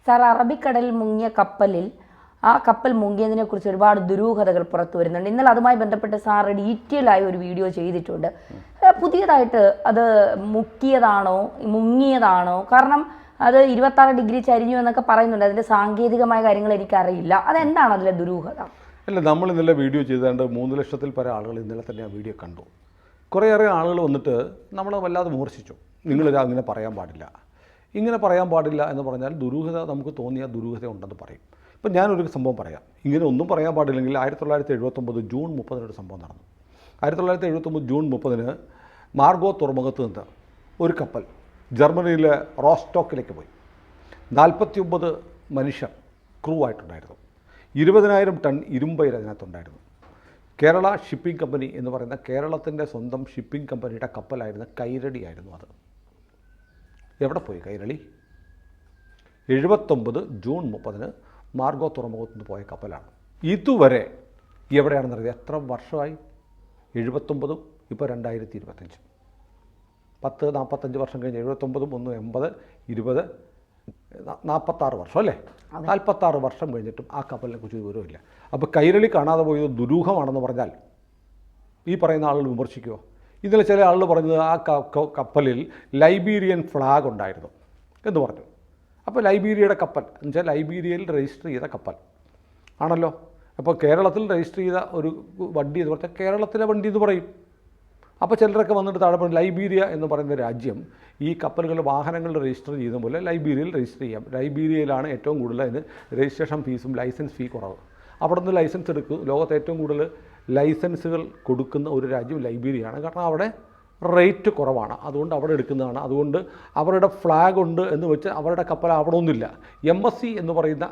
Sir, അറബിക്കടലിൽ മുങ്ങിയ കപ്പലിൽ ആ കപ്പൽ മുങ്ങിയതിനെക്കുറിച്ച് ഒരുപാട് ദുരൂഹതകൾ പുറത്തു വരുന്നുണ്ട്. ഇന്നലെ അതുമായി ബന്ധപ്പെട്ട് സാറ് ഡീറ്റെയിൽ ആയി ഒരു വീഡിയോ ചെയ്തിട്ടുണ്ട്. പുതിയതായിട്ട് അത് മുങ്ങിയതാണോ? കാരണം അത് 26 ഡിഗ്രി ചരിഞ്ഞു എന്നൊക്കെ പറയുന്നുണ്ട്. അതിൻ്റെ സാങ്കേതികമായ കാര്യങ്ങൾ എനിക്കറിയില്ല. അതെന്താണ് അതിലെ ദുരൂഹത? അല്ല, നമ്മൾ ഇന്നലെ വീഡിയോ ചെയ്താണ്ട് 3 ലക്ഷത്തിൽ പല ആളുകൾ ഇന്നലെ തന്നെ ആ വീഡിയോ കണ്ടു. കുറേയേറെ ആളുകൾ വന്നിട്ട് നമ്മളെ വല്ലാതെ വിമർശിച്ചു. ഇങ്ങനെ പറയാൻ പാടില്ല, ഇങ്ങനെ പറയാൻ പാടില്ല എന്ന് പറഞ്ഞാൽ ദുരൂഹത, നമുക്ക് തോന്നിയ ദുരൂഹത ഉണ്ടെന്ന് പറയും. ഇപ്പം ഞാനൊരു സംഭവം പറയാം. ഇങ്ങനെ ഒന്നും പറയാൻ പാടില്ലെങ്കിൽ 1979 ജൂൺ 30 ഒരു സംഭവം നടന്നു. 1979 ജൂൺ 30 മാർഗോ തുറമുഖത്ത് നിന്ന് ഒരു കപ്പൽ ജർമ്മനിയിലെ റോസ്റ്റോക്കിലേക്ക് പോയി. 49 മനുഷ്യർ ക്രൂ ആയിട്ടുണ്ടായിരുന്നു. 20,000 ടൺ ഇരുമ്പയിര് അതിനകത്തുണ്ടായിരുന്നു. കേരള ഷിപ്പിംഗ് കമ്പനി എന്ന് പറയുന്ന കേരളത്തിൻ്റെ സ്വന്തം ഷിപ്പിംഗ് കമ്പനിയുടെ കപ്പലായിരുന്ന കൈരളി ആയിരുന്നു അത്. എവിടെ പോയി കൈരളി? 79 ജൂൺ 30 മാർഗോ തുറമുഖത്ത് നിന്ന് പോയ കപ്പലാണ്. ഇതുവരെ എവിടെയാണെന്നറിയാം. എത്ര വർഷമായി? 79, ഇപ്പോൾ 2025, 45 വർഷം കഴിഞ്ഞ് 79, 80, 20, 46 വർഷം അല്ലേ? 46 വർഷം കഴിഞ്ഞിട്ടും ആ കപ്പലിനെ കുറിച്ച് വിവരമില്ല. അപ്പോൾ കൈരളി കാണാതെ പോയത് ദുരൂഹമാണെന്ന് പറഞ്ഞാൽ ഈ പറയുന്ന ആളുകൾ വിമർശിക്കുമോ? ഇന്നലെ ചില ആളുകൾ പറഞ്ഞത് ആ കപ്പലിൽ ലൈബീരിയൻ ഫ്ലാഗ് ഉണ്ടായിരുന്നു എന്ന് പറഞ്ഞു. അപ്പോൾ ലൈബീരിയയുടെ കപ്പൽ എന്ന് വെച്ചാൽ ലൈബീരിയയിൽ രജിസ്റ്റർ ചെയ്ത കപ്പൽ ആണല്ലോ. അപ്പോൾ കേരളത്തിൽ രജിസ്റ്റർ ചെയ്ത ഒരു വണ്ടി എന്ന് പറഞ്ഞാൽ കേരളത്തിലെ വണ്ടി എന്ന് പറയും. അപ്പോൾ ചിലരൊക്കെ വന്നിട്ട് താഴെ പറയും ലൈബീരിയ എന്ന് പറയുന്ന രാജ്യം ഈ കപ്പലുകളുടെ വാഹനങ്ങൾ രജിസ്റ്റർ ചെയ്യുന്ന പോലെ ലൈബീരിയയിൽ രജിസ്റ്റർ ചെയ്യാം. ലൈബീരിയയിലാണ് ഏറ്റവും കൂടുതൽ അതിന് രജിസ്ട്രേഷൻ ഫീസും ലൈസൻസ് ഫീ കുറവ്. അവിടെ നിന്ന് ലൈസൻസ് എടുക്കും. ലോകത്ത് ഏറ്റവും കൂടുതൽ ലൈസൻസുകൾ കൊടുക്കുന്ന ഒരു രാജ്യം ലൈബീരിയയാണ്. കാരണം അവിടെ റേറ്റ് കുറവാണ്, അതുകൊണ്ട് അവിടെ എടുക്കുന്നതാണ്. അതുകൊണ്ട് അവരുടെ ഫ്ലാഗ് ഉണ്ട് എന്ന് വെച്ച് അവരുടെ കപ്പൽ ആവണമെന്നില്ല. MSC എന്ന് പറയുന്ന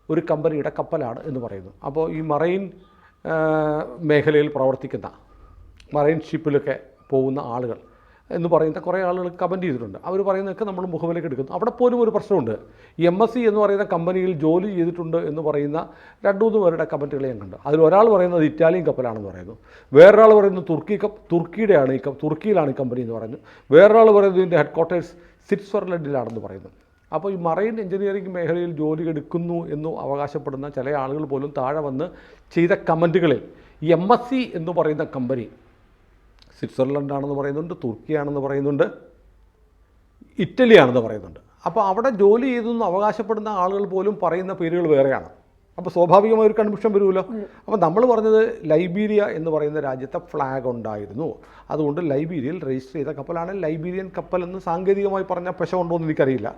ഒരു കമ്പനിയുടെ കപ്പലാണ് എന്ന് പറയുന്നു. അപ്പോൾ ഈ മറൈൻ മേഖലയിൽ പ്രവർത്തിക്കുന്ന മറൈൻ ഷിപ്പിലൊക്കെ പോകുന്ന ആളുകൾ എന്ന് പറയുന്ന കുറേ ആളുകൾ കമൻറ്റ് ചെയ്തിട്ടുണ്ട്. അവർ പറയുന്നതൊക്കെ നമ്മൾ മുഖവിലേക്ക് എടുക്കുന്നു. അവിടെ പോലും ഒരു പ്രശ്നമുണ്ട്. MSC എന്ന് പറയുന്ന കമ്പനിയിൽ ജോലി ചെയ്തിട്ടുണ്ട് എന്ന് പറയുന്ന 2-3 പേരുടെ കമൻറ്റുകൾ ഞാൻ കണ്ടു. അതിൽ ഒരാൾ പറയുന്നത് ഇറ്റാലിയൻ കപ്പലാണെന്ന് പറയുന്നു, വേറൊരാൾ പറയുന്നത് തുർക്കിയിലാണ് ഈ കമ്പനി എന്ന് പറയുന്നു, വേറൊരാൾ പറയുന്നത് ഇതിൻ്റെ ഹെഡ്ക്വാർട്ടേഴ്സ് സ്വിറ്റ്സർലൻഡിലാണെന്ന് പറയുന്നു. അപ്പോൾ ഈ മറൈൻ എഞ്ചിനീയറിംഗ് മേഖലയിൽ ജോലി എടുക്കുന്നു എന്ന് അവകാശപ്പെടുന്ന ചില ആളുകൾ പോലും താഴെ വന്ന് ചെയ്ത കമൻറ്റുകളിൽ MSC എന്ന് പറയുന്ന കമ്പനി സ്വിറ്റ്സർലൻഡാണെന്ന് പറയുന്നുണ്ട്, തുർക്കിയാണെന്ന് പറയുന്നുണ്ട്, ഇറ്റലിയാണെന്ന് പറയുന്നുണ്ട്. അപ്പോൾ അവിടെ ജോലി ചെയ്തെന്ന് അവകാശപ്പെടുന്ന ആളുകൾ പോലും പറയുന്ന പേരുകൾ വേറെയാണ്. അപ്പോൾ സ്വാഭാവികമായ ഒരു കൺഫ്യൂഷൻ വരുമല്ലോ. അപ്പോൾ നമ്മൾ പറഞ്ഞത് ലൈബീരിയ എന്ന് പറയുന്ന രാജ്യത്തെ ഫ്ലാഗ് ഉണ്ടായിരുന്നു, അതുകൊണ്ട് ലൈബീരിയയിൽ രജിസ്റ്റർ ചെയ്ത കപ്പലാണ് ലൈബീരിയൻ കപ്പൽ എന്ന് സാങ്കേതികമായി പറഞ്ഞാൽ പെശമുണ്ടോ എന്ന് എനിക്കറിയില്ല.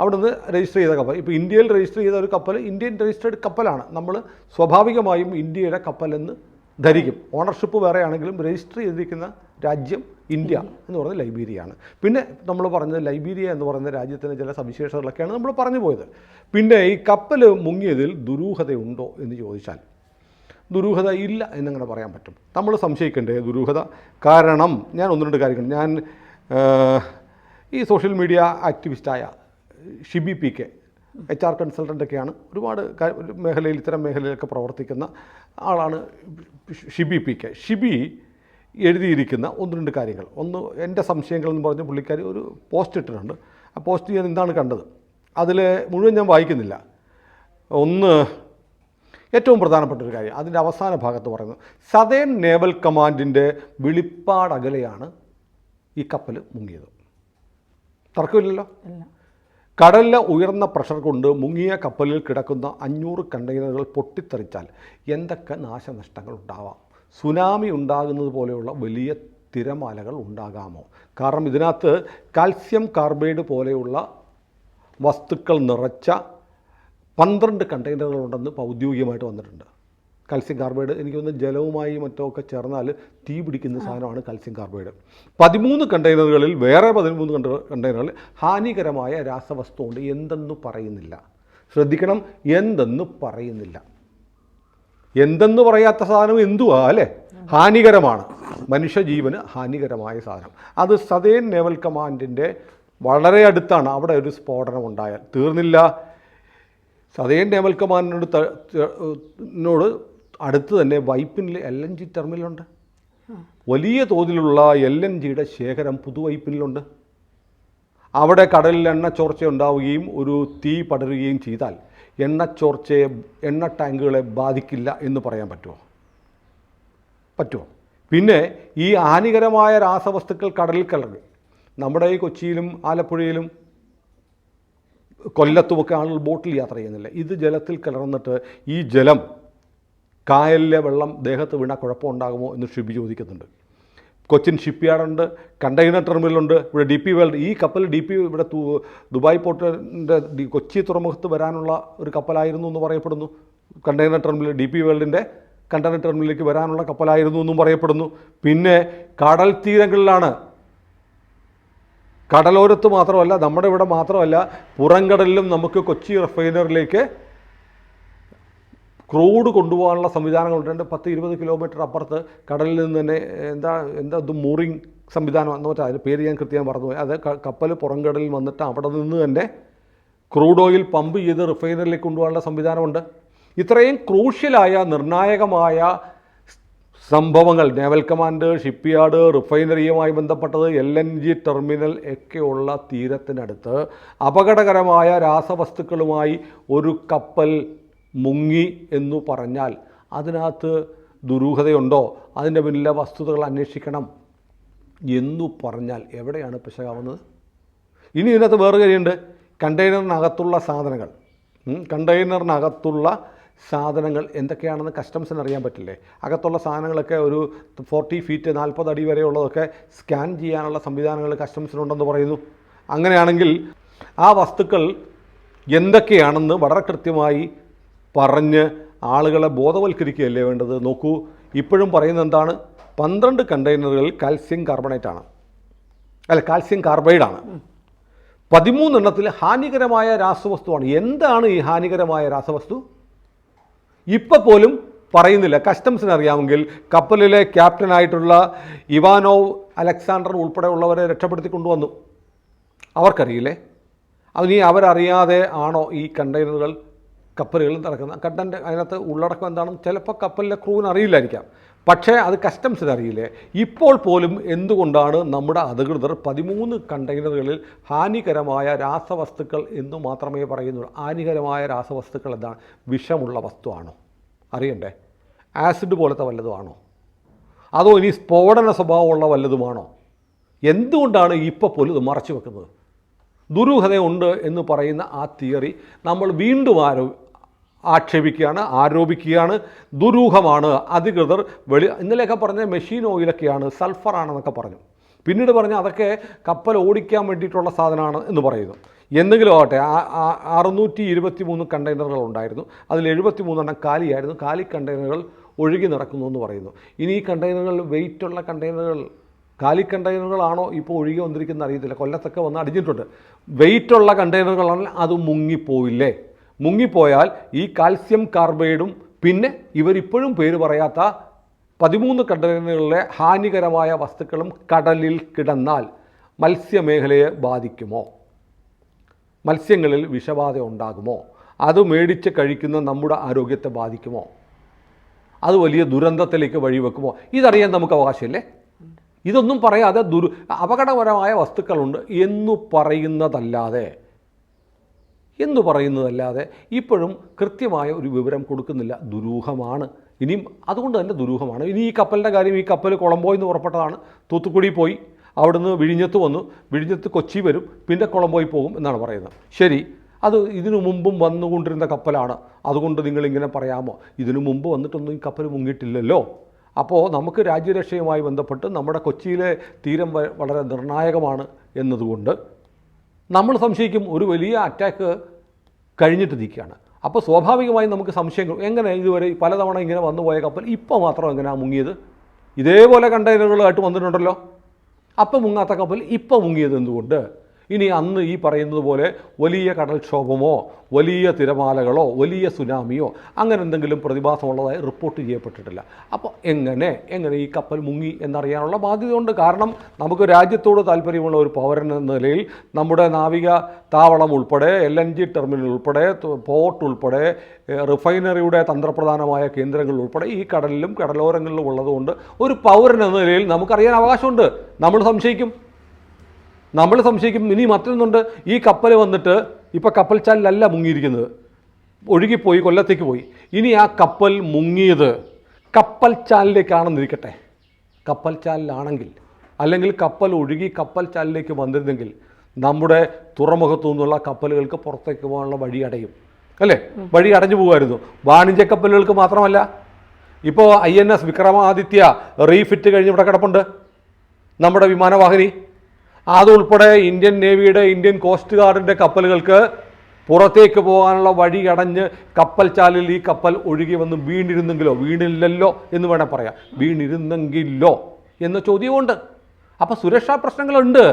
അവിടെ നിന്ന് രജിസ്റ്റർ ചെയ്ത കപ്പൽ, ഇപ്പോൾ ഇന്ത്യയിൽ രജിസ്റ്റർ ചെയ്ത ഒരു കപ്പൽ ഇന്ത്യൻ രജിസ്റ്റേർഡ് കപ്പലാണ്. നമ്മൾ സ്വാഭാവികമായും ഇന്ത്യയുടെ കപ്പലെന്ന് ധരിക്കും. ഓണർഷിപ്പ് വേറെ ആണെങ്കിലും രജിസ്റ്റർ ചെയ്തിരിക്കുന്ന രാജ്യം ഇന്ത്യ എന്ന് പറയുന്നത് ലൈബീരിയയാണ്. പിന്നെ നമ്മൾ പറഞ്ഞത് ലൈബീരിയ എന്ന് പറയുന്ന രാജ്യത്തിൻ്റെ ചില സവിശേഷതകളൊക്കെയാണ് നമ്മൾ പറഞ്ഞു പോയത്. പിന്നെ ഈ കപ്പൽ മുങ്ങിയതിൽ ദുരൂഹതയുണ്ടോ എന്ന് ചോദിച്ചാൽ ദുരൂഹത ഇല്ല എന്നങ്ങനെ പറയാൻ പറ്റും. നമ്മൾ സംശയിക്കേണ്ടേ ദുരൂഹത? കാരണം ഞാൻ 1-2 കാര്യങ്ങൾ, ഞാൻ ഈ സോഷ്യൽ മീഡിയ ആക്ടിവിസ്റ്റായ ഷിബി PK HR കൺസൾട്ടൻ്റൊക്കെയാണ്. ഒരുപാട് മേഖലയിൽ ഇത്തരം മേഖലയിലൊക്കെ പ്രവർത്തിക്കുന്ന ആളാണ് ഷിബി PK. ഷിബി എഴുതിയിരിക്കുന്ന 1-2 കാര്യങ്ങൾ, ഒന്ന് എൻ്റെ സംശയങ്ങളെന്ന് പറഞ്ഞ് പുള്ളിക്കാർ ഒരു പോസ്റ്റ് ഇട്ടിട്ടുണ്ട്. ആ പോസ്റ്റ് ഞാൻ എന്താണ് കണ്ടത്, അതിൽ മുഴുവൻ ഞാൻ വായിക്കുന്നില്ല. ഒന്ന്, ഏറ്റവും പ്രധാനപ്പെട്ട ഒരു കാര്യം അതിൻ്റെ അവസാന ഭാഗത്ത് പറയുന്നത് സതേൺ നേവൽ കമാൻഡിൻ്റെ വെളിപ്പാടകലെയാണ് ഈ കപ്പൽ മുങ്ങിയത്. തർക്കമില്ലല്ലോ. കടലിലെ ഉയർന്ന പ്രഷർ കൊണ്ട് മുങ്ങിയ കപ്പലിൽ കിടക്കുന്ന 500 കണ്ടെയ്നറുകൾ പൊട്ടിത്തെറിച്ചാൽ എന്തൊക്കെ നാശനഷ്ടങ്ങൾ ഉണ്ടാവാം? സുനാമി ഉണ്ടാകുന്നത് പോലെയുള്ള വലിയ തിരമാലകൾ ഉണ്ടാകാമോ? കാരണം ഇതിനകത്ത് കാൽസ്യം കാർബൈഡ് പോലെയുള്ള വസ്തുക്കൾ നിറച്ച 12 കണ്ടെയ്നറുകളുണ്ടെന്ന് ഔദ്യോഗികമായിട്ട് വന്നിട്ടുണ്ട്. കാൽസ്യം കാർബൈഡ് എനിക്ക് തോന്നുന്നു ജലവുമായി മറ്റൊക്കെ ചേർന്നാൽ തീ പിടിക്കുന്ന സാധനമാണ് കാൽസ്യം കാർബൈഡ്. 13 കണ്ടെയ്നറുകളിൽ വേറെ 13 കണ്ടെയ്നറുകളിൽ ഹാനികരമായ രാസവസ്തു ഉണ്ട്. എന്തെന്ന് പറയുന്നില്ല. ശ്രദ്ധിക്കണം, എന്തെന്ന് പറയുന്നില്ല. എന്തെന്ന് പറയാത്ത സാധനം എന്തുവാ അല്ലേ? ഹാനികരമാണ്, മനുഷ്യജീവന് ഹാനികരമായ സാധനം. അത് സതേൺ നേവൽ കമാൻഡിൻ്റെ വളരെ അടുത്താണ്. അവിടെ ഒരു സ്ഫോടനം ഉണ്ടായാൽ തീർന്നില്ല. സതേൺ നേവൽ കമാൻഡിനോട് അടുത്ത് തന്നെ വൈപ്പിനിൽ LNG ടെർമിനലുണ്ട്. വലിയ തോതിലുള്ള LNGയുടെ ശേഖരം പുതുവൈപ്പിനിലുണ്ട്. അവിടെ കടലിൽ എണ്ണച്ചോർച്ച ഉണ്ടാവുകയും ഒരു തീ പടരുകയും ചെയ്താൽ എണ്ണ ടാങ്കുകളെ ബാധിക്കില്ല എന്ന് പറയാൻ പറ്റുമോ? പിന്നെ ഈ ഹാനികരമായ രാസവസ്തുക്കൾ കടലിൽ കലർന്നു. നമ്മുടെ ഈ കൊച്ചിയിലും ആലപ്പുഴയിലും കൊല്ലത്തുമൊക്കെ ആളുകൾ ബോട്ടിൽ യാത്ര ചെയ്യുന്നില്ല. ഇത് ജലത്തിൽ കലർന്നിട്ട് ഈ ജലം കായലിലെ വെള്ളം ദേഹത്ത് വീണാൽ കുഴപ്പമുണ്ടാകുമോ എന്ന് ഷിബി ചോദിക്കുന്നുണ്ട്. കൊച്ചിൻ ഷിപ്പ്യാർഡുണ്ട്, കണ്ടെയ്നർ ടെർമിനലുണ്ട്, ഇവിടെ DP വേൾഡ്. ഈ കപ്പൽ ഇവിടെ ദുബായ് പോർട്ടിൻ്റെ കൊച്ചി തുറമുഖത്ത് വരാനുള്ള ഒരു കപ്പലായിരുന്നു എന്ന് പറയപ്പെടുന്നു. കണ്ടെയ്നർ ടെർമിനൽ DP വേൾഡിൻ്റെ കണ്ടെയ്നർ ടെർമിനലിലേക്ക് വരാനുള്ള കപ്പലായിരുന്നു എന്നും പറയപ്പെടുന്നു. പിന്നെ കടൽ തീരങ്ങളിലാണ്, കടലോരത്ത് മാത്രമല്ല, നമ്മുടെ ഇവിടെ മാത്രമല്ല, പുറംകടലിലും നമുക്ക് കൊച്ചി റിഫൈനറിലേക്ക് ക്രൂഡ് കൊണ്ടുപോകാനുള്ള സംവിധാനങ്ങളുണ്ട്. 10-20 കിലോമീറ്റർ അപ്പുറത്ത് കടലിൽ നിന്ന് തന്നെ എന്താ മൂറിങ് സംവിധാനം എന്ന് വെച്ചാൽ അതിന് പേര് ഞാൻ കൃത്യം മറന്നുപോയി. അത് കപ്പൽ പുറംകടലിൽ വന്നിട്ട് അവിടെ നിന്ന് തന്നെ ക്രൂഡ് ഓയിൽ പമ്പ് ചെയ്ത് റിഫൈനറിലേക്ക് കൊണ്ടുപോകാനുള്ള സംവിധാനമുണ്ട്. ഇത്രയും ക്രൂഷ്യലായ നിർണായകമായ സംഭവങ്ങൾ, നേവൽ കമാൻഡ്, ഷിപ്പ്യാർഡ്, റിഫൈനറിയുമായി ബന്ധപ്പെട്ടത്, LNG ടെർമിനൽ ഒക്കെയുള്ള തീരത്തിനടുത്ത് അപകടകരമായ രാസവസ്തുക്കളുമായി ഒരു കപ്പൽ മുങ്ങി എന്നു പറഞ്ഞാൽ അതിനകത്ത് ദുരൂഹതയുണ്ടോ, അതിൻ്റെ പിന്നിലെ വസ്തുതകൾ അന്വേഷിക്കണം എന്നു പറഞ്ഞാൽ എവിടെയാണ് പിശകാവുന്നത്? ഇനി ഇതിനകത്ത് വേറെ കാര്യമുണ്ട്. കണ്ടെയ്നറിനകത്തുള്ള സാധനങ്ങൾ എന്തൊക്കെയാണെന്ന് കസ്റ്റംസിന് അറിയാൻ പറ്റില്ലേ? അകത്തുള്ള സാധനങ്ങളൊക്കെ ഒരു 40 ഫീറ്റ് 40 അടി വരെയുള്ളതൊക്കെ സ്കാൻ ചെയ്യാനുള്ള സംവിധാനങ്ങൾ കസ്റ്റംസിനുണ്ടെന്ന് പറയുന്നു. അങ്ങനെയാണെങ്കിൽ ആ വസ്തുക്കൾ എന്തൊക്കെയാണെന്ന് വളരെ കൃത്യമായി പറഞ്ഞ് ആളുകളെ ബോധവൽക്കരിക്കുകയല്ലേ വേണ്ടത്? നോക്കൂ, ഇപ്പോഴും പറയുന്നത് എന്താണ്? 12 കണ്ടെയ്നറുകളിൽ കാൽസ്യം കാർബൈഡാണ്. 13 എണ്ണത്തിൽ ഹാനികരമായ രാസവസ്തുവാണ്. എന്താണ് ഈ ഹാനികരമായ രാസവസ്തു? ഇപ്പോൾ പോലും പറയുന്നില്ല. കസ്റ്റംസിന് അറിയാമെങ്കിൽ കപ്പലിലെ ക്യാപ്റ്റനായിട്ടുള്ള ഇവാനോവ് അലക്സാണ്ടർ ഉൾപ്പെടെയുള്ളവരെ രക്ഷപ്പെടുത്തി കൊണ്ടുവന്നു. അവർക്കറിയില്ലേ? അവരറിയാതെ ആണോ ഈ കപ്പലുകൾ നടക്കുന്നത്? അതിനകത്ത് ഉള്ളടക്കം എന്താണെന്ന് ചിലപ്പോൾ കപ്പലിലെ ക്രൂവിന് അറിയില്ലായിരിക്കാം. പക്ഷേ അത് കസ്റ്റംസിന് അറിയില്ലേ? ഇപ്പോൾ പോലും എന്തുകൊണ്ടാണ് നമ്മുടെ അധികൃതർ 13 കണ്ടെയ്നറുകളിൽ ഹാനികരമായ രാസവസ്തുക്കൾ എന്ന് മാത്രമേ പറയുന്നുള്ളൂ? ഹാനികരമായ രാസവസ്തുക്കൾ എന്താണ്? വിഷമുള്ള വസ്തുവാണോ? അറിയണ്ടേ? ആസിഡ് പോലത്തെ വല്ലതുമാണോ? അതോ ഇനി സ്ഫോടന സ്വഭാവമുള്ള വല്ലതുമാണോ? എന്തുകൊണ്ടാണ് ഇപ്പോൾ പോലും ഇത് മറച്ചു വെക്കുന്നത്? ദുരൂഹതയുണ്ട് എന്ന് പറയുന്ന ആ തിയറി നമ്മൾ വീണ്ടും ആരോപിക്കുകയാണ്. ദുരൂഹമാണ്. അധികൃതർ ഇന്നലെയൊക്കെ പറഞ്ഞ മെഷീൻ ഓയിലൊക്കെയാണ്, സൾഫറാണെന്നൊക്കെ പറഞ്ഞു. പിന്നീട് പറഞ്ഞ അതൊക്കെ കപ്പൽ ഓടിക്കാൻ വേണ്ടിയിട്ടുള്ള സാധനമാണ് എന്ന് പറയുന്നു. എന്തെങ്കിലും ആവട്ടെ, 623 കണ്ടെയ്നറുകൾ ഉണ്ടായിരുന്നു. അതിൽ 73 എണ്ണം കാലിയായിരുന്നു. കാലി കണ്ടെയ്നറുകൾ ഒഴുകി നടക്കുന്നു എന്ന് പറയുന്നു. ഇനി ഈ കണ്ടെയ്നറുകൾ വെയിറ്റുള്ള കണ്ടെയ്നറുകൾ, കാലി കണ്ടെയ്നറുകളാണോ ഇപ്പോൾ ഒഴുകി വന്നിരിക്കുന്നത് അറിയത്തില്ല. കൊല്ലത്തൊക്കെ വന്ന് അടിഞ്ഞിട്ടുണ്ട്. വെയിറ്റുള്ള കണ്ടെയ്നറുകളാണെങ്കിൽ അത് മുങ്ങിപ്പോയില്ലേ? മുങ്ങിപ്പോയാൽ ഈ കാൽസ്യം കാർബൈഡും പിന്നെ ഇവരിപ്പോഴും പേര് പറയാത്ത 13 കണ്ടെയ്നറുകളിലെ ഹാനികരമായ വസ്തുക്കളും കടലിൽ കിടന്നാൽ മത്സ്യമേഖലയെ ബാധിക്കുമോ? മത്സ്യങ്ങളിൽ വിഷബാധ ഉണ്ടാകുമോ? അത് മേടിച്ച് കഴിക്കുന്ന നമ്മുടെ ആരോഗ്യത്തെ ബാധിക്കുമോ? അത് വലിയ ദുരന്തത്തിലേക്ക് വഴിവെക്കുമോ? ഇതറിയാൻ നമുക്ക് അവകാശമില്ലേ? ഇതൊന്നും പറയാതെ അപകടകരമായ വസ്തുക്കളുണ്ട് എന്ന് പറയുന്നതല്ലാതെ ഇപ്പോഴും കൃത്യമായ ഒരു വിവരം കൊടുക്കുന്നില്ല. ദുരൂഹമാണ്. ഇനിയും അതുകൊണ്ട് തന്നെ ദുരൂഹമാണ്. ഇനി ഈ കപ്പലിൻ്റെ കാര്യം, ഈ കപ്പൽ കൊളംബോയിൽ നിന്ന് പുറപ്പെട്ടതാണ്. തൂത്തുക്കുടി പോയി, അവിടുന്ന് വിഴിഞ്ഞത്ത് വന്നു, വിഴിഞ്ഞത്ത് കൊച്ചി വരും, പിന്നെ കൊളംബോയിൽ പോകും എന്നാണ് പറയുന്നത്. ശരി, അത് ഇതിനു മുമ്പും വന്നുകൊണ്ടിരുന്ന കപ്പലാണ്, അതുകൊണ്ട് നിങ്ങളിങ്ങനെ പറയാമോ? ഇതിനു മുമ്പ് വന്നിട്ടൊന്നും ഈ കപ്പൽ മുങ്ങിയിട്ടില്ലല്ലോ. അപ്പോൾ നമുക്ക് രാജ്യരക്ഷയുമായി ബന്ധപ്പെട്ട് നമ്മുടെ കൊച്ചിയിലെ തീരം വളരെ നിർണായകമാണ് എന്നതുകൊണ്ട് നമ്മൾ സംശയിക്കും ഒരു വലിയ അറ്റാക്ക് കഴിഞ്ഞിട്ട് നിൽക്കുകയാണ്. അപ്പോൾ സ്വാഭാവികമായും നമുക്ക് സംശയങ്ങൾ, എങ്ങനെ ഇതുവരെ പലതവണ ഇങ്ങനെ വന്നുപോയ കപ്പൽ ഇപ്പോൾ മാത്രം എങ്ങനെയാണ് മുങ്ങിയത്? ഇതേപോലെ കണ്ടെയ്നറുകളായിട്ട് വന്നിട്ടുണ്ടല്ലോ. അപ്പം മുങ്ങാത്ത കപ്പൽ ഇപ്പോൾ മുങ്ങിയത് എന്തുകൊണ്ട്? ഇനി അന്ന് ഈ പറയുന്നത് പോലെ വലിയ കടൽക്ഷോഭമോ വലിയ തിരമാലകളോ വലിയ സുനാമിയോ അങ്ങനെ എന്തെങ്കിലും പ്രതിഭാസമുള്ളതായി റിപ്പോർട്ട് ചെയ്യപ്പെട്ടിട്ടില്ല. അപ്പോൾ എങ്ങനെ ഈ കപ്പൽ മുങ്ങി എന്നറിയാനുള്ള ബാധ്യതയുണ്ട്. കാരണം നമുക്ക് രാജ്യത്തോട് താല്പര്യമുള്ള ഒരു പൗരൻ എന്ന നിലയിൽ നമ്മുടെ നാവിക താവളം ഉൾപ്പെടെ, LNG ടെർമിനൽ ഉൾപ്പെടെ, പോർട്ട് ഉൾപ്പെടെ, റിഫൈനറിയുടെ തന്ത്രപ്രധാനമായ കേന്ദ്രങ്ങൾ ഉൾപ്പെടെ ഈ കടലിലും കടലോരങ്ങളിലും ഉള്ളതുകൊണ്ട് ഒരു പൗരൻ എന്ന നിലയിൽ നമുക്കറിയാൻ അവകാശമുണ്ട്. നമ്മൾ സംശയിക്കും. നമ്മൾ സംശയിക്കും. ഇനി മറ്റൊന്നുണ്ട്, ഈ കപ്പൽ വന്നിട്ട് ഇപ്പോൾ കപ്പൽ ചാലിലല്ല മുങ്ങിയിരിക്കുന്നത്, ഒഴുകിപ്പോയി കൊല്ലത്തേക്ക് പോയി. ഇനി ആ കപ്പൽ മുങ്ങിയത് കപ്പൽ ചാലിലേക്കാണെന്നിരിക്കട്ടെ. കപ്പൽ ചാലിലാണെങ്കിൽ, അല്ലെങ്കിൽ കപ്പൽ ഒഴുകി കപ്പൽ ചാലിലേക്ക് വന്നിരുന്നെങ്കിൽ നമ്മുടെ തുറമുഖത്തു നിന്നുള്ള കപ്പലുകൾക്ക് പുറത്തേക്ക് പോകാനുള്ള വഴി അടയും, അല്ലേ? വഴി അടഞ്ഞു പോകുമായിരുന്നു. വാണിജ്യ കപ്പലുകൾക്ക് മാത്രമല്ല, ഇപ്പോൾ INS വിക്രമാദിത്യ റീഫിറ്റ് കഴിഞ്ഞ് ഇവിടെ കിടപ്പുണ്ട്, നമ്മുടെ വിമാനവാഹിനി. അതുൾപ്പെടെ ഇന്ത്യൻ നേവിയുടെ, ഇന്ത്യൻ കോസ്റ്റ് ഗാർഡിൻ്റെ കപ്പലുകൾക്ക് പുറത്തേക്ക് പോകാനുള്ള വഴി അടഞ്ഞ് കപ്പൽ ചാലിൽ ഈ കപ്പൽ ഒഴുകി വന്ന് വീണിരുന്നെങ്കിലോ, വീണില്ലല്ലോ എന്ന് വേണേൽ പറയാം, വീണിരുന്നെങ്കിലോ എന്ന ചോദ്യമുണ്ട്. അപ്പോൾ സുരക്ഷാ പ്രശ്നങ്ങളുണ്ട്,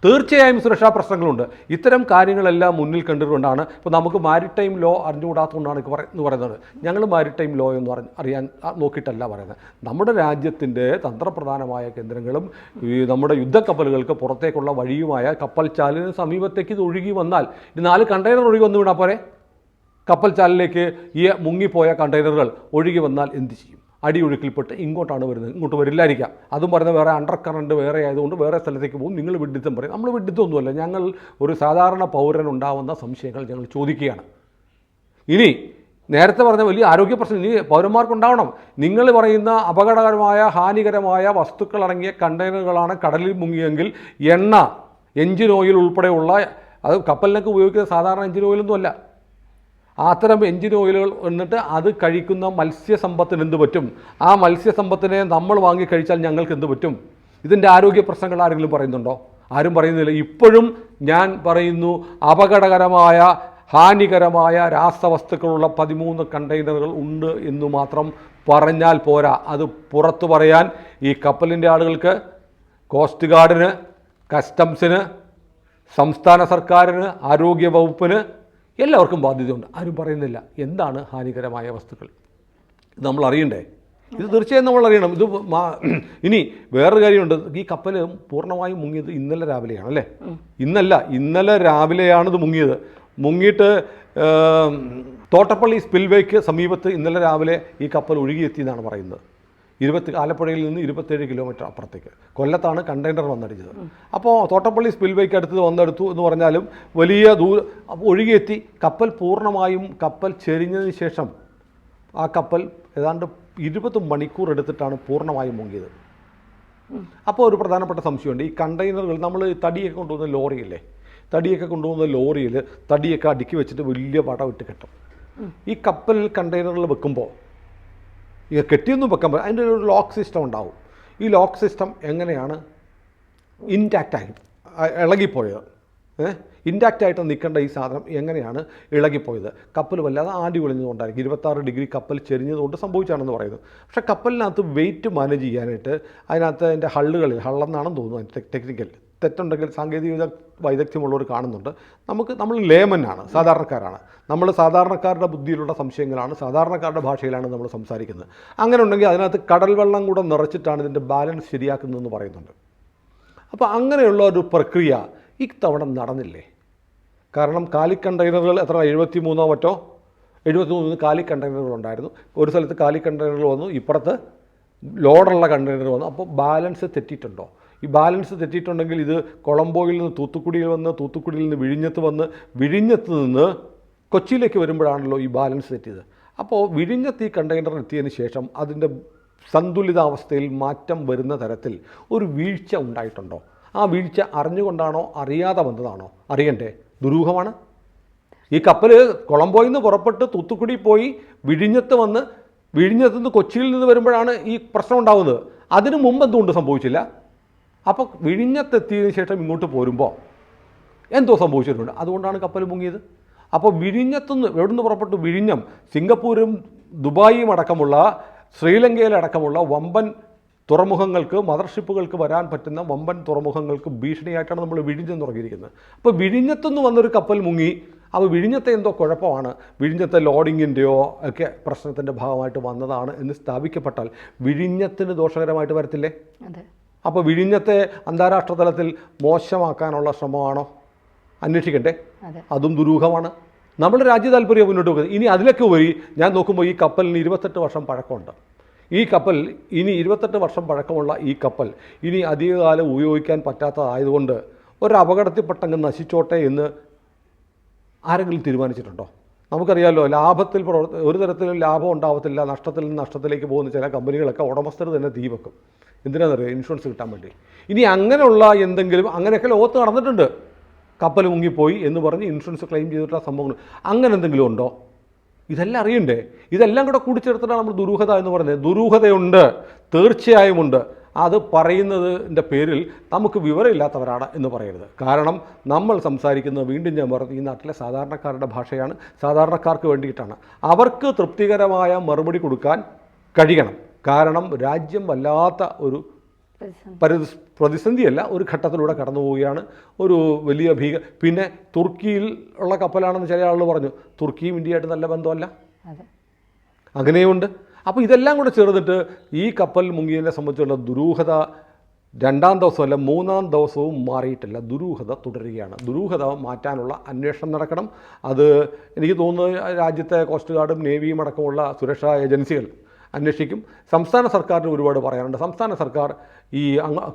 തീർച്ചയായും സുരക്ഷാ പ്രശ്നങ്ങളുണ്ട്. ഇത്തരം കാര്യങ്ങളെല്ലാം മുന്നിൽ കണ്ടുകൊണ്ടാണ് ഇപ്പോൾ നമുക്ക് മാരിടൈം ലോ അറിഞ്ഞുകൂടാത്തതുകൊണ്ടാണ് എന്ന് പറയുന്നത്. ഞങ്ങൾ മാരിടൈം ലോ എന്ന് അറിയാൻ നോക്കിയിട്ടല്ല പറയുന്നത്. നമ്മുടെ രാജ്യത്തിൻ്റെ തന്ത്രപ്രധാനമായ കേന്ദ്രങ്ങളും ഈ നമ്മുടെ യുദ്ധക്കപ്പലുകൾക്ക് പുറത്തേക്കുള്ള വഴിയുമായ കപ്പൽ ചാലിന് സമീപത്തേക്ക് ഇത് ഒഴുകി വന്നാൽ, ഇത് 4 കണ്ടെയ്നർ ഒഴുകി വന്നു വീണാൽ പോരെ? കപ്പൽ ചാലിലേക്ക് ഈ മുങ്ങിപ്പോയ കണ്ടെയ്നറുകൾ ഒഴുകി വന്നാൽ എന്ത് ചെയ്യും? അടിയൊഴുക്കിൽപ്പെട്ട് ഇങ്ങോട്ടാണ് വരുന്നത്, ഇങ്ങോട്ട് വരില്ലായിരിക്കാം. അതും പറയുന്നത് വേറെ അണ്ടർ കറണ്ട് വേറെ ആയതുകൊണ്ട് വേറെ സ്ഥലത്തേക്ക് പോകും. നിങ്ങൾ വിഡിത്തം പറയും. നമ്മൾ വിഡിത്തമൊന്നുമല്ല, ഞങ്ങൾ ഒരു സാധാരണ പൗരനുണ്ടാവുന്ന സംശയങ്ങൾ ഞങ്ങൾ ചോദിക്കുകയാണ്. ഇനി നേരത്തെ പറഞ്ഞ വലിയ ആരോഗ്യ പ്രശ്നം ഇനി പൗരന്മാർക്കുണ്ടാവണം. നിങ്ങൾ പറയുന്ന അപകടകരമായ ഹാനികരമായ വസ്തുക്കളടങ്ങിയ കണ്ടെയ്നറുകളാണ് കടലിൽ മുങ്ങിയെങ്കിൽ എണ്ണ, എഞ്ചിൻ ഓയിൽ ഉൾപ്പെടെയുള്ള, അത് കപ്പലിനൊക്കെ ഉപയോഗിക്കുന്ന സാധാരണ എഞ്ചിൻ ഓയിലൊന്നുമല്ല, അത്തരം എഞ്ചിൻ ഓയിലുകൾ എന്നിട്ട് അത് കഴിക്കുന്ന മത്സ്യസമ്പത്തിന് എന്ത് പറ്റും? ആ മത്സ്യസമ്പത്തിനെ നമ്മൾ വാങ്ങി കഴിച്ചാൽ ഞങ്ങൾക്ക് എന്ത് പറ്റും? ഇതിൻ്റെ ആരോഗ്യ പ്രശ്നങ്ങൾ ആരെങ്കിലും പറയുന്നുണ്ടോ? ആരും പറയുന്നില്ല. ഇപ്പോഴും ഞാൻ പറയുന്നു, അപകടകരമായ ഹാനികരമായ രാസവസ്തുക്കളുള്ള 13 കണ്ടെയ്നറുകൾ ഉണ്ട് എന്ന് മാത്രം പറഞ്ഞാൽ പോരാ. അത് പുറത്തു പറയാൻ ഈ കപ്പലിൻ്റെ ആളുകൾക്ക്, കോസ്റ്റ് ഗാർഡിന്, കസ്റ്റംസിന്, സംസ്ഥാന സർക്കാരിന്, ആരോഗ്യ വകുപ്പിന് എല്ലാവർക്കും ബാധ്യതയുണ്ട്. ആരും പറയുന്നില്ല എന്താണ് ഹാനികരമായ വസ്തുക്കൾ. ഇത് നമ്മൾ അറിയണ്ടേ? ഇത് തീർച്ചയായും നമ്മൾ അറിയണം. ഇത് ഇനി വേറൊരു കാര്യമുണ്ട്. ഈ കപ്പൽ പൂർണ്ണമായും മുങ്ങിയത് ഇന്നലെ രാവിലെയാണ്, അല്ലേ? ഇന്നലെ രാവിലെയാണ് ഇത് മുങ്ങിയിട്ട് തോട്ടപ്പള്ളി സ്പിൽവേക്ക് സമീപത്ത് ഇന്നലെ രാവിലെ ഈ കപ്പൽ ഒഴുകിയെത്തിയെന്നാണ് പറയുന്നത്. ആലപ്പുഴയിൽ നിന്ന് 27 കിലോമീറ്റർ അപ്പുറത്തേക്ക്. കൊല്ലത്താണ് കണ്ടെയ്നർ വന്നടിച്ചത്. അപ്പോൾ തോട്ടപ്പള്ളി സ്പിൽവേക്ക് അടുത്ത് വന്നെടുത്തു എന്ന് പറഞ്ഞാലും വലിയ ഒഴുകിയെത്തി. കപ്പൽ പൂർണ്ണമായും, കപ്പൽ ചെരിഞ്ഞതിന് ശേഷം ആ കപ്പൽ ഏതാണ്ട് 20 മണിക്കൂർ എടുത്തിട്ടാണ് പൂർണ്ണമായും മുങ്ങിയത്. അപ്പോൾ ഒരു പ്രധാനപ്പെട്ട സംശയമുണ്ട്. ഈ കണ്ടെയ്നറുകൾ, നമ്മൾ തടിയൊക്കെ കൊണ്ടുപോകുന്ന ലോറിയില്ലേ, തടിയൊക്കെ അടുക്കി വെച്ചിട്ട് വലിയ വടം ഇട്ട് കെട്ടും. ഈ കപ്പൽ കണ്ടെയ്നറുകൾ വെക്കുമ്പോൾ കെട്ടിയൊന്നും വെക്കാൻ പറ്റും. അതിൻ്റെ ഒരു ലോക്ക് സിസ്റ്റം ഉണ്ടാവും. ഈ ലോക്ക് സിസ്റ്റം എങ്ങനെയാണ് ഇൻടാക്റ്റായി ഇളകിപ്പോയത്? ഇൻടാക്റ്റായിട്ട് നിൽക്കേണ്ട ഈ സാധനം എങ്ങനെയാണ് ഇളകിപ്പോയത്? കപ്പൽ വല്ലാതെ ആടി ഒളിഞ്ഞതുകൊണ്ടായിരിക്കും. 26 ഡിഗ്രി കപ്പൽ ചെരിഞ്ഞതുകൊണ്ട് സംഭവിച്ചാണെന്ന് പറയുന്നു. പക്ഷേ കപ്പലിനകത്ത് വെയിറ്റ് മാനേജ് ചെയ്യാനായിട്ട് അതിനകത്ത് അതിൻ്റെ ഹള്ളെന്നാണെന്ന് തോന്നുന്നു ടെക്നിക്കൽ. തെറ്റുണ്ടെങ്കിൽ സാങ്കേതിക വൈദഗ്ധ്യമുള്ളവർ കാണുന്നുണ്ട്. നമ്മൾ ലേമനാണ്, സാധാരണക്കാരാണ്. നമ്മൾ സാധാരണക്കാരുടെ ബുദ്ധിയിലുള്ള സംശയങ്ങളാണ്, സാധാരണക്കാരുടെ ഭാഷയിലാണ് നമ്മൾ സംസാരിക്കുന്നത്. അങ്ങനെ ഉണ്ടെങ്കിൽ അതിനകത്ത് കടൽ വെള്ളം കൂടെ നിറച്ചിട്ടാണ് ഇതിൻ്റെ ബാലൻസ് ശരിയാക്കുന്നതെന്ന് പറയുന്നുണ്ട്. അപ്പോൾ അങ്ങനെയുള്ള ഒരു പ്രക്രിയ ഇത്തവണ നടന്നില്ലേ? കാരണം കാലി കണ്ടെയ്നറുകൾ 73 കാലി കണ്ടെയ്നറുകളുണ്ടായിരുന്നു. ഒരു സ്ഥലത്ത് കാലി കണ്ടെയ്നറുകൾ വന്നു, ഇപ്പുറത്ത് ലോഡുള്ള കണ്ടെയ്നർ വന്നു. അപ്പോൾ ബാലൻസ് തെറ്റിയിട്ടുണ്ടോ? ഈ ബാലൻസ് തെറ്റിയിട്ടുണ്ടെങ്കിൽ ഇത് കൊളംബോയിൽ നിന്ന് തൂത്തുക്കുടിയിൽ വന്ന്, തൂത്തുക്കുടിയിൽ നിന്ന് വിഴിഞ്ഞത്ത് നിന്ന് കൊച്ചിയിലേക്ക് വരുമ്പോഴാണല്ലോ ഈ ബാലൻസ് തെറ്റിയത്. അപ്പോൾ വിഴിഞ്ഞത്ത് ഈ കണ്ടെയ്നർ എത്തിയതിന് ശേഷം അതിൻ്റെ സന്തുലിതാവസ്ഥയിൽ മാറ്റം വരുന്ന തരത്തിൽ ഒരു വീഴ്ച ഉണ്ടായിട്ടുണ്ടോ? ആ വീഴ്ച അറിഞ്ഞുകൊണ്ടാണോ അറിയാതെ വന്നതാണോ? അറിയണ്ടേ? ദുരൂഹമാണ്. ഈ കപ്പൽ കൊളംബോയിൽ നിന്ന് പുറപ്പെട്ട് തൂത്തുക്കുടി പോയി വിഴിഞ്ഞത്ത് നിന്ന് കൊച്ചിയിൽ നിന്ന് വരുമ്പോഴാണ് ഈ പ്രശ്നം ഉണ്ടാകുന്നത്. അതിനു മുമ്പ് എന്തുകൊണ്ട് സംഭവിച്ചില്ല? അപ്പോൾ വിഴിഞ്ഞത്തെത്തിയതിനു ശേഷം ഇങ്ങോട്ട് പോരുമ്പോൾ എന്തോ സംഭവിച്ചിട്ടുണ്ട്. അതുകൊണ്ടാണ് കപ്പൽ മുങ്ങിയത്. അപ്പോൾ വിഴിഞ്ഞത്തുനിന്ന് എവിടുന്ന് പുറപ്പെട്ടു? വിഴിഞ്ഞം, സിംഗപ്പൂരും ദുബായിയും അടക്കമുള്ള, ശ്രീലങ്കയിലടക്കമുള്ള വമ്പൻ തുറമുഖങ്ങൾക്ക്, മദർഷിപ്പുകൾക്ക് വരാൻ പറ്റുന്ന വമ്പൻ തുറമുഖങ്ങൾക്ക് ഭീഷണിയായിട്ടാണ് നമ്മൾ വിഴിഞ്ഞം തുടങ്ങിയിരിക്കുന്നത്. അപ്പോൾ വിഴിഞ്ഞത്തുനിന്ന് വന്നൊരു കപ്പൽ മുങ്ങി. അപ്പോൾ വിഴിഞ്ഞത്തെ എന്തോ കുഴപ്പമാണ്, വിഴിഞ്ഞത്തെ ലോഡിങ്ങിൻ്റെയോ ഒക്കെ പ്രശ്നത്തിൻ്റെ ഭാഗമായിട്ട് വന്നതാണ് എന്ന് സ്ഥാപിക്കപ്പെട്ടാൽ വിഴിഞ്ഞത്തിന് ദോഷകരമായിട്ട് വരത്തില്ലേ? അപ്പോൾ വിഴിഞ്ഞത്തെ അന്താരാഷ്ട്ര തലത്തിൽ മോശമാക്കാനുള്ള ശ്രമമാണോ? അന്വേഷിക്കണ്ടേ? അതും ദുരൂഹമാണ്. നമ്മുടെ രാജ്യ താല്പര്യം മുന്നോട്ട് പോകുന്നത്. ഇനി അതിലൊക്കെ ഉപരി ഞാൻ നോക്കുമ്പോൾ ഈ കപ്പലിന് 28 വർഷം പഴക്കമുണ്ട്. ഈ കപ്പൽ ഇനി 28 വർഷം പഴക്കമുള്ള ഈ കപ്പൽ ഇനി അധികകാലം ഉപയോഗിക്കാൻ പറ്റാത്തതായതുകൊണ്ട് ഒരു അപകടത്തിൽപ്പെട്ടങ്ങ് നശിച്ചോട്ടെ എന്ന് ആരെങ്കിലും തീരുമാനിച്ചിട്ടുണ്ടോ? നമുക്കറിയാമല്ലോ, ലാഭത്തിൽ ഒരു തരത്തിലും ലാഭം ഉണ്ടാവത്തില്ല, നഷ്ടത്തിൽ നിന്ന് നഷ്ടത്തിലേക്ക് പോകുന്ന ചില കമ്പനികളൊക്കെ ഉടമസ്ഥർ തന്നെ തീ വെക്കും. എന്തിനാണെന്നറിയോ? ഇൻഷുറൻസ് കിട്ടാൻ വേണ്ടി. ഇനി അങ്ങനെയുള്ള എന്തെങ്കിലും, അങ്ങനെയൊക്കെ ലോകത്ത് നടന്നിട്ടുണ്ട്, കപ്പൽ മുങ്ങിപ്പോയി എന്ന് പറഞ്ഞ് ഇൻഷുറൻസ് ക്ലെയിം ചെയ്തിട്ടുള്ള സംഭവങ്ങൾ, അങ്ങനെ എന്തെങ്കിലും ഉണ്ടോ? ഇതെല്ലാം അറിയണ്ടേ? ഇതെല്ലാം കൂടെ കൂടിച്ചേർത്തിട്ടാണ് നമ്മൾ ദുരൂഹത എന്ന് പറയുന്നത്. ദുരൂഹതയുണ്ട്, തീർച്ചയായും ഉണ്ട്. അത് പറയുന്നതിൻ്റെ പേരിൽ നമുക്ക് വിവരമില്ലാത്തവരാണ് എന്ന് പറയരുത്. കാരണം നമ്മൾ സംസാരിക്കുന്നത്, വീണ്ടും ഞാൻ പറഞ്ഞു, ഈ നാട്ടിലെ സാധാരണക്കാരുടെ ഭാഷയാണ്, സാധാരണക്കാർക്ക് വേണ്ടിയിട്ടാണ്. അവർക്ക് തൃപ്തികരമായ മറുപടി കൊടുക്കാൻ കഴിയണം. കാരണം രാജ്യം വല്ലാത്ത ഒരു പ്രതിസന്ധിയല്ല, ഒരു ഘട്ടത്തിലൂടെ കടന്നു പോവുകയാണ്. ഒരു വലിയ പിന്നെ തുർക്കിയിൽ ഉള്ള കപ്പലാണെന്ന് ചില ആളുകൾ പറഞ്ഞു. തുർക്കിയും ഇന്ത്യയായിട്ട് നല്ല ബന്ധമല്ല, അങ്ങനെയുണ്ട്. അപ്പോൾ ഇതെല്ലാം കൂടെ ചേർന്നിട്ട് ഈ കപ്പൽ മുങ്ങിയതിനെ സംബന്ധിച്ചുള്ള ദുരൂഹത 2ാം ദിവസമല്ല 3ാം ദിവസവും മാറിയിട്ടില്ല. ദുരൂഹത തുടരുകയാണ്. ദുരൂഹത മാറ്റാനുള്ള അന്വേഷണം നടക്കണം. അത് എനിക്ക് തോന്നുന്നു രാജ്യത്തെ കോസ്റ്റ് ഗാർഡും നേവിയും അടക്കമുള്ള സുരക്ഷാ ഏജൻസികൾ അന്വേഷിക്കും. സംസ്ഥാന സർക്കാരിന് ഒരുപാട് പറയാനുണ്ട്. സംസ്ഥാന സർക്കാർ ഈ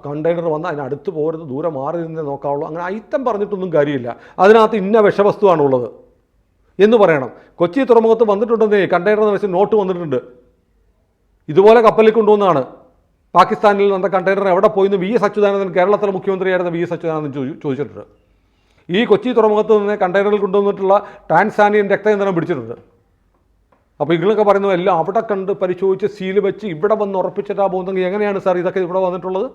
കണ്ടെയ്നർ വന്ന് അതിനടുത്ത് പോകരുത്, ദൂരെ മാറി നിന്നേ നോക്കാവുള്ളൂ, അങ്ങനെ അയിത്തം പറഞ്ഞിട്ടൊന്നും കാര്യമില്ല. അതിനകത്ത് ഇന്ന വിഷവസ്തുവാണുള്ളത് എന്ന് പറയണം. കൊച്ചി തുറമുഖത്ത് വന്നിട്ടുണ്ടെന്നേ കണ്ടെയ്നർ വെച്ച് നോട്ട് വന്നിട്ടുണ്ട്. ഇതുപോലെ കപ്പലിൽ കൊണ്ടുവന്നതാണ്. പാകിസ്ഥാനിൽ വന്ന കണ്ടെയ്നർ എവിടെ പോയിന്ന് VS അച്യുതാനന്ദൻ, കേരളത്തിലെ മുഖ്യമന്ത്രിയായിരുന്ന VS അച്യുതാനന്ദൻ ചോദിച്ചിട്ടുണ്ട്. ഈ കൊച്ചി തുറമുഖത്ത് നിന്ന് കണ്ടെയ്നറിൽ കൊണ്ടുവന്നിട്ടുള്ള ടാൻസാനിയൻ രക്തചന്ദനം പിടിച്ചിട്ടുണ്ട്. അപ്പോൾ ഇങ്ങളൊക്കെ പറയുന്നത് എല്ലാം അവിടെ കണ്ട് പരിശോധിച്ച് സീല് വെച്ച് ഇവിടെ വന്ന് ഉറപ്പിച്ചിട്ടാ പോകുന്നെങ്കിൽ എങ്ങനെയാണ് സാർ ഇതൊക്കെ ഇവിടെ വന്നിട്ടുള്ളത്?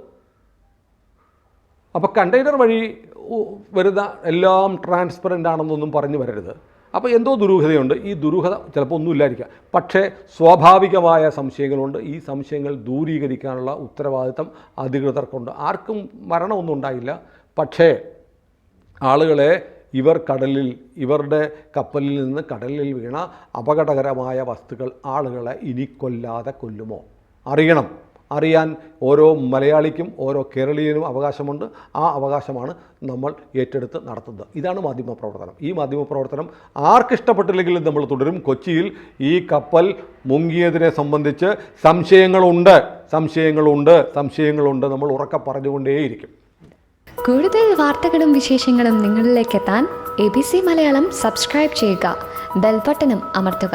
അപ്പോൾ കണ്ടെയ്നർ വഴി വരുന്ന എല്ലാം ട്രാൻസ്പെറൻ്റ് ആണെന്നൊന്നും പറഞ്ഞു വരരുത്. അപ്പോൾ എന്തോ ദുരൂഹതയുണ്ട്. ഈ ദുരൂഹത ചിലപ്പോൾ ഒന്നുമില്ലായിരിക്കാം, പക്ഷേ സ്വാഭാവികമായ സംശയങ്ങളുണ്ട്. ഈ സംശയങ്ങൾ ദൂരീകരിക്കാനുള്ള ഉത്തരവാദിത്തം അധികൃതർക്കുണ്ട്. ആർക്കും മരണമൊന്നും ഉണ്ടായില്ല, പക്ഷേ ആളുകളെ ഇവരുടെ കപ്പലിൽ നിന്ന് കടലിൽ വീണ അപകടകരമായ വസ്തുക്കൾ ആളുകളെ ഇനി കൊല്ലാതെ കൊല്ലുമോ? അറിയാൻ ഓരോ മലയാളിക്കും ഓരോ കേരളീയനും അവകാശമുണ്ട്. ആ അവകാശമാണ് നമ്മൾ ഏറ്റെടുത്ത് നടത്തുന്നത്. ഇതാണ് മാധ്യമപ്രവർത്തനം. ഈ മാധ്യമപ്രവർത്തനം ആർക്കിഷ്ടപ്പെട്ടില്ലെങ്കിലും നമ്മൾ തുടരും. കൊച്ചിയിൽ ഈ കപ്പൽ മുങ്ങിയതിനെ സംബന്ധിച്ച് സംശയങ്ങളുണ്ട്. നമ്മൾ ഉറക്കെ പറഞ്ഞുകൊണ്ടേയിരിക്കും. കൂടുതൽ വാർത്തകളും വിശേഷങ്ങളും നിങ്ങളിലേക്ക് എത്താൻ ABC മലയാളം സബ്സ്ക്രൈബ് ചെയ്യുക, ബെൽ ബട്ടണും അമർത്തുക.